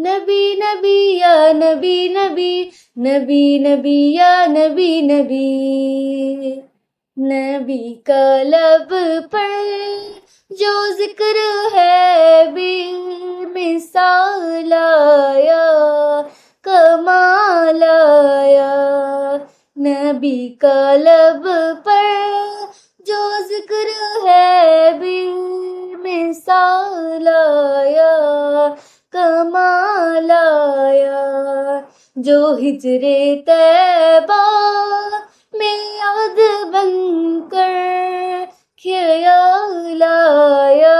نبی نبی یا نبی نبی، نبی نبی یا نبی نبی، نبی کا لب پر جو ذکر ہے بے مثال آیا، کمال آیا، نبی کا لب پر جو ذکر ہے بے مثال آیا، کمال آیا، جو ہجر طیبہ میں یاد بن کر خیال آیا،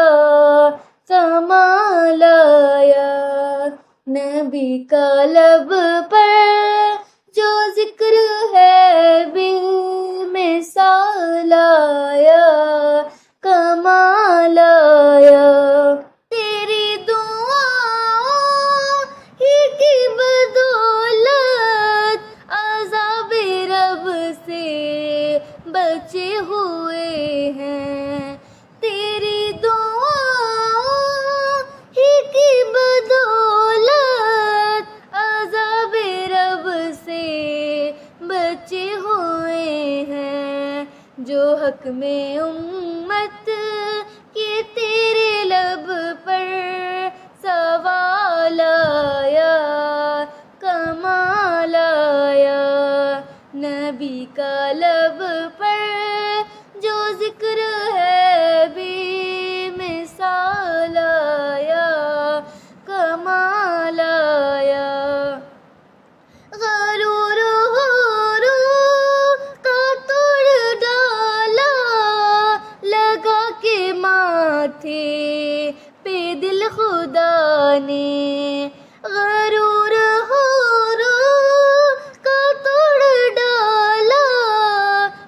کمال آیا، نبی کا لب پر جو ذکر ہے بے مثال آیا، کمال آیا، تیری دعاؤں ہی کی بدولت عذاب رب سے بچے ہوئے ہیں، تیری دعاؤں ہی کی بدولت عذاب رب سے بچے ہوئے ہیں، جو حق میں امت کے تیرے لب پر سوال آیا، کمال آیا، نبی کا لب پر جو ذکر ہے بے مثال آیا، کمال آیا، غرور غرور کا توڑ ڈالا، لگا کے ماتھے پہ دل خدا نے، غرور غرور کا توڑ ڈالا،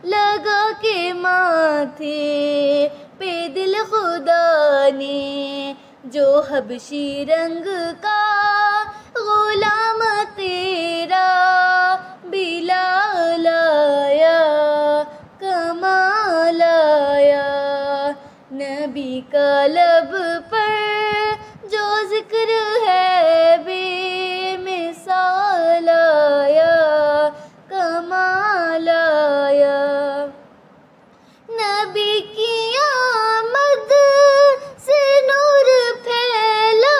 لگا کے ماتھے پہ دل خدا نے، جو حبشی رنگ کا غلام تیرا بلال آیا، کمال آیا، نبی کا لب پر جو ذکر ہے بے مثال آیا، کمال آیا، نبی کی آمد سے نور پھیلا،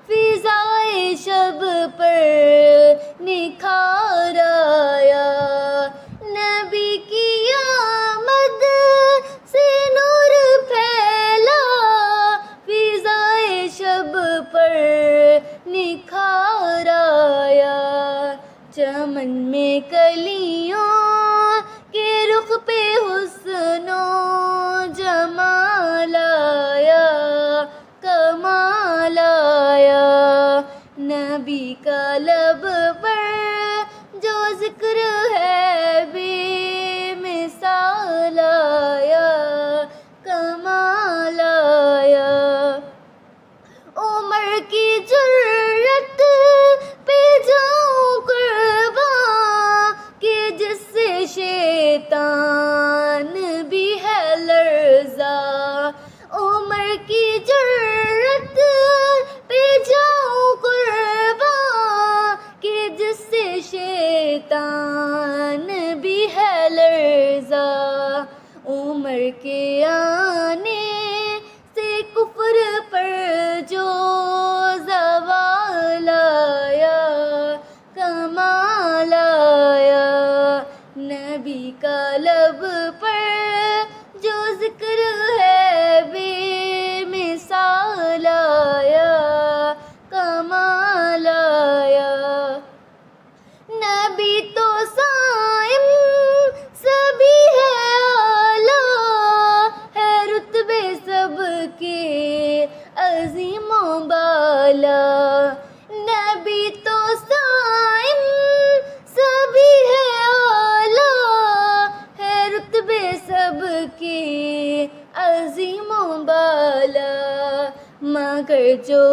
فضائے شب پر نکھار آیا، نبی کی آمد سے نور پھیلا، فضائے شب پر نکھار آیا، چمن میں کلیوں کے رخ پہ حسن و جمال آیا، کمال آیا، نبی کا لب پر جو ذکر ہے بے مثال آیا، کمال آیا، عمر کی جرت پہ جاؤں قرباں کہ جس سے شیطان بھی ہے لرزا، عمر کی جرت پہ جاؤں قرباں کہ جس سے شیطان بھی ہے لرزا، عمر کے آنے سے کفر پر جو زوال آیا، کمال آیا، نبی کا لب پر جو ذکر ہے بے مثال آیا، کمال آیا، نبی تو صائم سبھی ہے اعلیٰ، ہے رتبے سب کے عظیم و بالا، نبی تو صائم سبھی ہے اعلیٰ، ہے رتبے سب کے عظیم و بالا، مگر جو